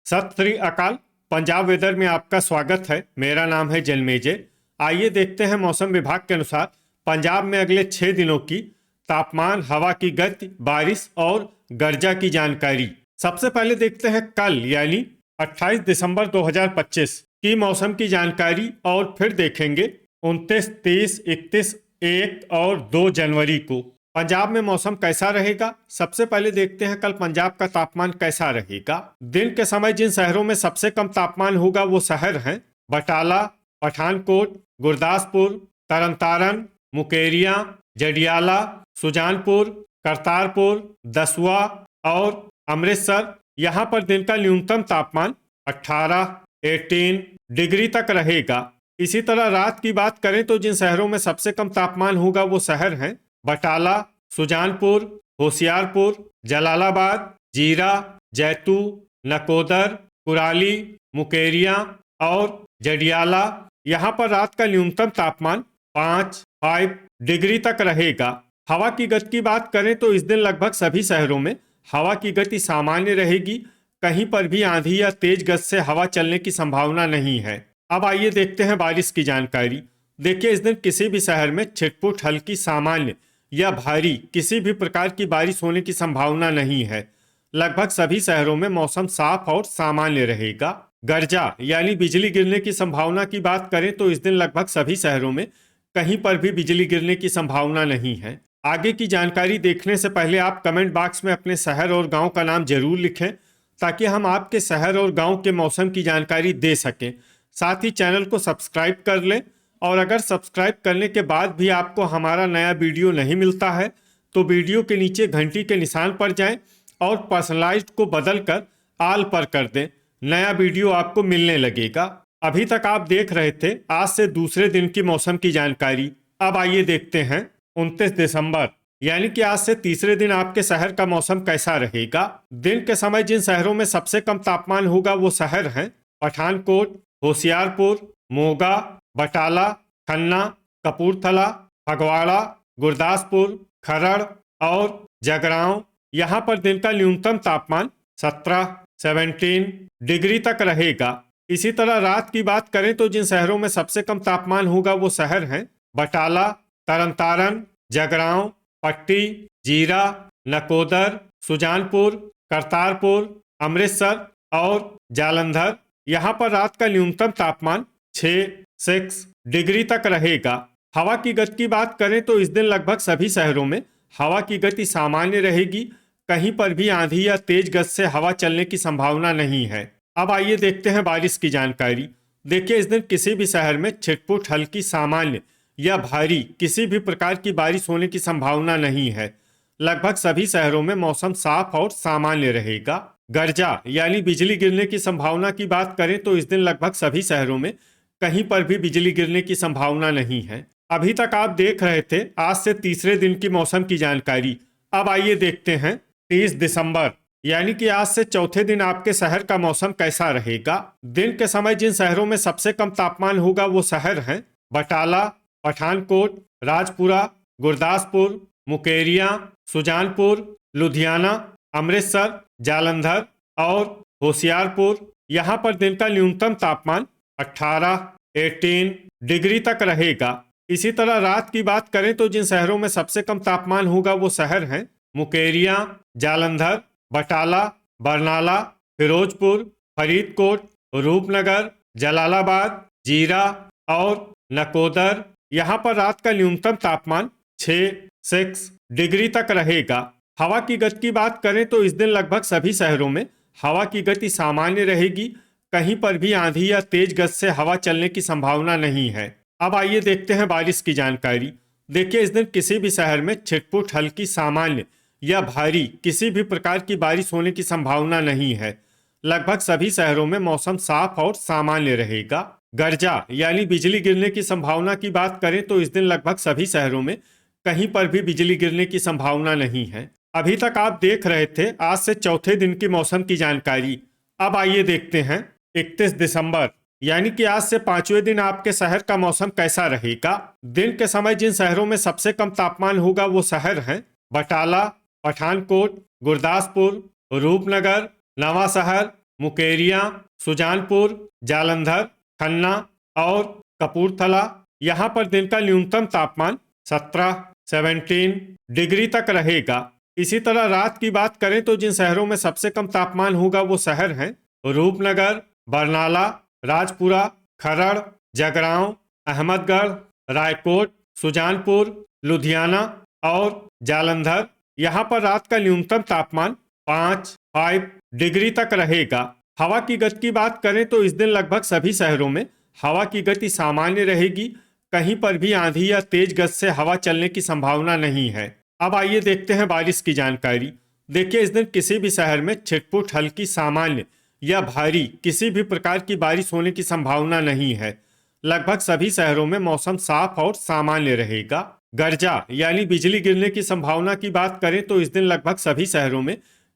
सत श्री अकाल। पंजाब वेदर में आपका स्वागत है। मेरा नाम है जन्मेजय। आइए देखते हैं मौसम विभाग के अनुसार पंजाब में अगले 6 दिनों की तापमान, हवा की गति, बारिश और गर्जा की जानकारी। सबसे पहले देखते हैं कल यानी 28 दिसंबर 2025 की मौसम की जानकारी और फिर देखेंगे 29, 30, 31, 1 और 2 जनवरी को पंजाब में मौसम कैसा रहेगा। सबसे पहले देखते हैं कल पंजाब का तापमान कैसा रहेगा। दिन के समय जिन शहरों में सबसे कम तापमान होगा वो शहर हैं बटाला, पठानकोट, गुरदासपुर, तरनतारन, मुकेरियां, जडियाला, सुजानपुर, करतारपुर, दसुआ और अमृतसर। यहाँ पर दिन का न्यूनतम तापमान 18 डिग्री तक रहेगा। इसी तरह रात की बात करें तो जिन शहरों में सबसे कम तापमान होगा वो शहर हैं बटाला, सुजानपुर, होशियारपुर, जलालाबाद, जीरा, जैतू, नकोदर, कुराली, मुकेरियां और जडियाला। यहाँ पर रात का न्यूनतम तापमान 5 डिग्री तक रहेगा। हवा की गति की बात करें तो इस दिन लगभग सभी शहरों में हवा की गति सामान्य रहेगी। कहीं पर भी आंधी या तेज गति से हवा चलने की संभावना नहीं है। अब आइए देखते हैं बारिश की जानकारी। देखिए, इस दिन किसी भी शहर में छिटपुट, हल्की, सामान्य या भारी किसी भी प्रकार की बारिश होने की संभावना नहीं है। लगभग सभी शहरों में मौसम साफ और सामान्य रहेगा। गर्जा यानी बिजली गिरने की संभावना की बात करें तो इस दिन लगभग सभी शहरों में कहीं पर भी बिजली गिरने की संभावना नहीं है। आगे की जानकारी देखने से पहले आप कमेंट बॉक्स में अपने शहर और गांव का नाम जरूर लिखें ताकि हम आपके शहर और गांव के मौसम की जानकारी दे सकें। साथ ही चैनल को सब्सक्राइब कर लें और अगर सब्सक्राइब करने के बाद भी आपको हमारा नया वीडियो नहीं मिलता है तो वीडियो के नीचे घंटी के निशान पर जाएं और पर्सनलाइज्ड को बदलकर ऑल पर कर दें। नया वीडियो आपको मिलने लगेगा। अभी तक आप देख रहे थे आज से दूसरे दिन की मौसम की जानकारी। अब आइए देखते हैं 29 दिसंबर यानी कि आज से तीसरे दिन आपके शहर का मौसम कैसा रहेगा। दिन के समय जिन शहरों में सबसे कम तापमान होगा वो शहर हैं पठानकोट, होशियारपुर, मोगा, बटाला, खन्ना, कपूरथला, फगवाड़ा, गुरदासपुर, खरड़ और जगरांव। यहाँ पर दिन का न्यूनतम तापमान 17 डिग्री तक रहेगा। इसी तरह रात की बात करें तो जिन शहरों में सबसे कम तापमान होगा वो शहर हैं बटाला, तरनतारन, जगरांव, पट्टी, जीरा, नकोदर, सुजानपुर, करतारपुर, अमृतसर और जालंधर। यहाँ पर रात का न्यूनतम तापमान 6 डिग्री तक रहेगा। हवा की गति की बात करें तो इस दिन लगभग सभी शहरों में हवा की गति सामान्य रहेगी। कहीं पर भी आंधी या तेज गति से हवा चलने की संभावना नहीं है। अब आइए देखते हैं बारिश की जानकारी। देखिए, इस दिन किसी भी शहर में छिटपुट, हल्की, सामान्य या भारी किसी भी प्रकार की बारिश होने की संभावना नहीं है। लगभग सभी शहरों में मौसम साफ और सामान्य रहेगा। गर्जा यानी बिजली गिरने की संभावना की बात करें तो इस दिन लगभग सभी शहरों में कहीं पर भी बिजली गिरने की संभावना नहीं है। अभी तक आप देख रहे थे आज से तीसरे दिन की मौसम की जानकारी। अब आइए देखते हैं 30 दिसंबर यानी कि आज से चौथे दिन आपके शहर का मौसम कैसा रहेगा। दिन के समय जिन शहरों में सबसे कम तापमान होगा वो शहर हैं बटाला, पठानकोट, राजपुरा, गुरदासपुर, मुकेरियां, सुजानपुर, लुधियाना, अमृतसर, जालंधर और होशियारपुर। यहाँ पर दिन का न्यूनतम तापमान 18 डिग्री तक रहेगा। इसी तरह रात की बात करें तो जिन शहरों में सबसे कम तापमान होगा वो शहर हैं मुकेरियां, जालंधर, बटाला, बरनाला, फिरोजपुर, फरीदकोट, रूपनगर, जलालाबाद, जीरा और नकोदर। यहाँ पर रात का न्यूनतम तापमान 6 डिग्री तक रहेगा। हवा की गति की बात करें तो इस दिन लगभग सभी शहरों में हवा की गति सामान्य रहेगी। कहीं पर भी आंधी या तेज गति से हवा चलने की संभावना नहीं है। अब आइए देखते हैं बारिश की जानकारी। देखिए, इस दिन किसी भी शहर में छिटपुट, हल्की, सामान्य या भारी किसी भी प्रकार की बारिश होने की संभावना नहीं है। लगभग सभी शहरों में मौसम साफ और सामान्य रहेगा। गर्जा यानी बिजली गिरने की संभावना की बात करें तो इस दिन लगभग सभी शहरों में कहीं पर भी बिजली गिरने की संभावना नहीं है। अभी तक आप देख रहे थे आज से चौथे दिन की मौसम की जानकारी। अब आइए देखते हैं 31 दिसंबर यानी कि आज से पांचवें दिन आपके शहर का मौसम कैसा रहेगा। दिन के समय जिन शहरों में सबसे कम तापमान होगा वो शहर हैं बटाला, पठानकोट, गुरदासपुर, रूपनगर, नवां शहर, मुकेरियां, सुजानपुर, जालंधर, खन्ना और कपूरथला। यहाँ पर दिन का न्यूनतम तापमान 17 डिग्री तक रहेगा। इसी तरह रात की बात करें तो जिन शहरों में सबसे कम तापमान होगा वो शहर हैं रूपनगर, बरनाला, राजपुरा, खरड़, जगरांव, अहमदगढ़, रायकोट, सुजानपुर, लुधियाना और जालंधर। यहाँ पर रात का न्यूनतम तापमान 5 डिग्री तक रहेगा। हवा की गति की बात करें तो इस दिन लगभग सभी शहरों में हवा की गति सामान्य रहेगी। कहीं पर भी आंधी या तेज गति से हवा चलने की संभावना नहीं है। अब आइए देखते हैं बारिश की जानकारी। देखिए, इस दिन किसी भी शहर में छिटपुट, हल्की, सामान्य या भारी किसी भी प्रकार की बारिश होने की संभावना नहीं है। लगभग सभी शहरों में मौसम साफ और सामान्य रहेगा। गर्जा यानी बिजली गिरने की संभावना की बात करें तो इस दिन लगभग सभी शहरों में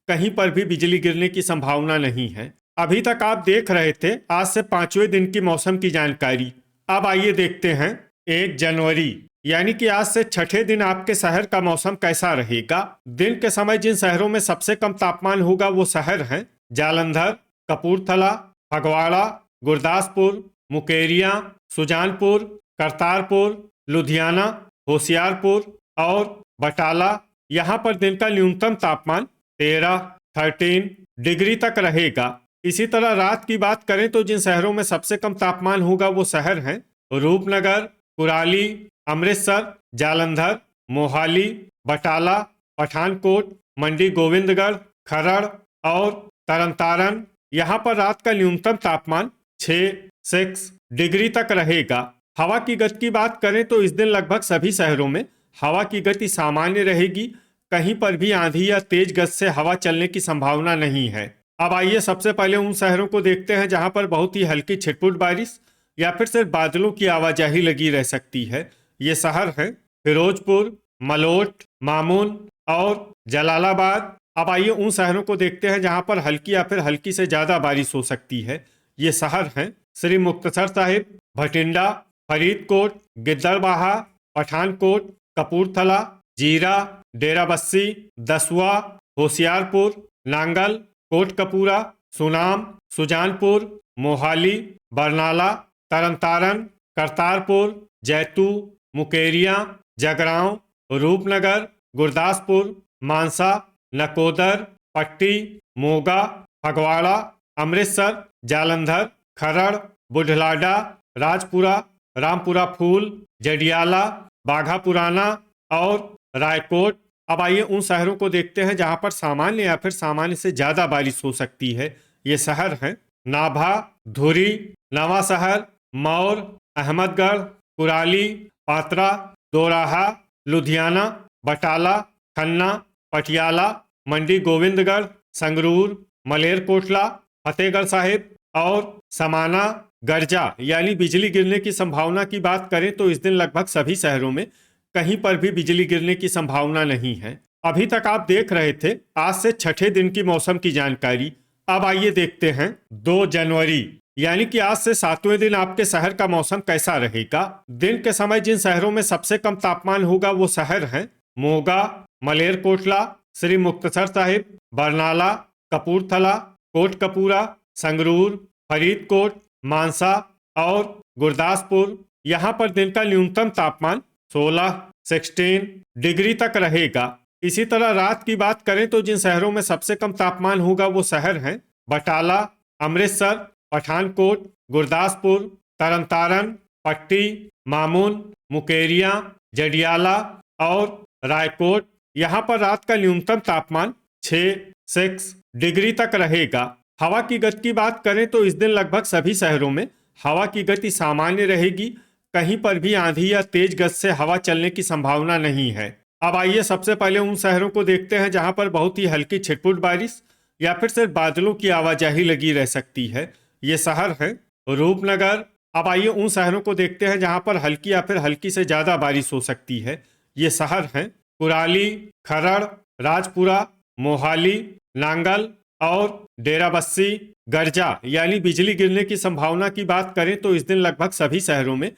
कहीं पर भी बिजली गिरने की संभावना नहीं है। अभी तक आप देख रहे थे आज से 5वें दिन की मौसम की जानकारी। अब आइए देखते हैं 1 जनवरी यानी कि आज से 6ठे दिन आपके शहर का मौसम कैसा रहेगा। दिन के समय जिन शहरों में सबसे कम तापमान होगा वो शहर हैं जालंधर, कपूरथला, फगवाड़ा, गुरदासपुर, मुकेरियां, सुजानपुर, करतारपुर, लुधियाना, होशियारपुर और बटाला। यहाँ पर दिन का न्यूनतम तापमान 13 डिग्री तक रहेगा। इसी तरह रात की बात करें तो जिन शहरों में सबसे कम तापमान होगा वो शहर हैं रूपनगर, कुराली, अमृतसर, जालंधर, मोहाली, बटाला, पठानकोट, मंडी गोविंदगढ़, खरड़ और तरनतारन। यहाँ पर रात का न्यूनतम तापमान 6 डिग्री तक रहेगा। हवा की गति की बात करें तो इस दिन लगभग सभी शहरों में हवा की गति सामान्य रहेगी। कहीं पर भी आंधी या तेज गति से हवा चलने की संभावना नहीं है। अब आइए सबसे पहले उन शहरों को देखते हैं जहां पर बहुत ही हल्की छिटपुट बारिश या फिर सिर्फ बादलों की आवाजाही लगी रह सकती है। ये शहर हैं फिरोजपुर, मलोट, मामून और जलालाबाद। अब आइए उन शहरों को देखते हैं जहां पर हल्की या फिर हल्की से ज़्यादा बारिश हो सकती है। ये शहर हैं श्री मुक्तसर साहिब, भटिंडा, फरीदकोट, गिद्दड़बाहा, पठानकोट, कपूरथला, जीरा, डेराबस्सी, दसुआ, होशियारपुर, नांगल, कोटकपूरा, सुनाम, सुजानपुर, मोहाली, बरनाला, तरनतारन, करतारपुर, जैतू, मुकेरियां, जगरांव, रूपनगर, गुरदासपुर, मानसा, नकोदर, पट्टी, मोगा, फगवाड़ा, अमृतसर, जालंधर, खरड़, बुढ़लाडा, राजपुरा, रामपुरा फूल, जडियाला, बाघा पुराना और रायकोट। अब आइए उन शहरों को देखते हैं जहां पर सामान्य या फिर सामान्य से ज़्यादा बारिश हो सकती है। ये शहर हैं नाभा, धुरी, नवा शहर, मौर, अहमदगढ़, कुराली, पात्रा, दोराहा, लुधियाना, बटाला, खन्ना, पटियाला, मंडी गोविंदगढ़, संगरूर, मलेरकोटला, फतेहगढ़ साहिब और समाना। गर्जा यानी बिजली गिरने की संभावना की बात करें तो इस दिन लगभग सभी शहरों में कहीं पर भी बिजली गिरने की संभावना नहीं है। अभी तक आप देख रहे थे आज से 6ठे दिन की मौसम की जानकारी। अब आइए देखते हैं 2 जनवरी यानी कि आज से 7वें दिन आपके शहर का मौसम कैसा रहेगा। दिन के समय जिन शहरों में सबसे कम तापमान होगा वो शहर हैं मोगा, मलेरकोटला, श्री मुक्तसर साहिब, बरनाला, कपूरथला, कोटकपूरा, संगरूर, फरीदकोट, मानसा और गुरदासपुर। यहाँ पर दिन का न्यूनतम तापमान 16 डिग्री तक रहेगा। इसी तरह रात की बात करें तो जिन शहरों में सबसे कम तापमान होगा वो शहर हैं बटाला, अमृतसर, पठानकोट, गुरदासपुर, तरनतारन, पट्टी, मामून, मुकेरियां, जडियाला और रायकोट। यहाँ पर रात का न्यूनतम तापमान 6 डिग्री तक रहेगा। हवा की गति की बात करें तो इस दिन लगभग सभी शहरों में हवा की गति सामान्य रहेगी। कहीं पर भी आंधी या तेज गति से हवा चलने की संभावना नहीं है। अब आइए सबसे पहले उन शहरों को देखते हैं जहां पर बहुत ही हल्की छिटपुट बारिश या फिर सिर्फ बादलों की आवाजाही लगी रह सकती है। ये शहर हैं रूपनगर। अब आइए उन शहरों को देखते हैं जहां पर हल्की या फिर हल्की से ज़्यादा बारिश हो सकती है। ये शहर हैं कुराली, खरड़, राजपुरा, मोहाली, नांगल और डेराबस्सी। गर्जा यानी बिजली गिरने की संभावना की बात करें तो इस दिन लगभग सभी शहरों में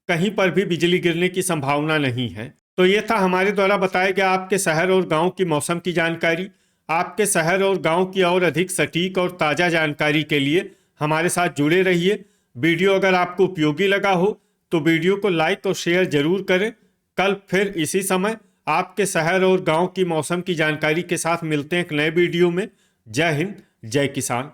कहीं पर भी बिजली गिरने की संभावना नहीं है। तो ये था हमारे द्वारा बताया गया आपके शहर और गांव की मौसम की जानकारी। आपके शहर और गांव की और अधिक सटीक और ताज़ा जानकारी के लिए हमारे साथ जुड़े रहिए। वीडियो अगर आपको उपयोगी लगा हो तो वीडियो को लाइक और शेयर जरूर करें। कल फिर इसी समय आपके शहर और गांव की मौसम की जानकारी के साथ मिलते हैं एक नए वीडियो में। जय हिंद, जय किसान।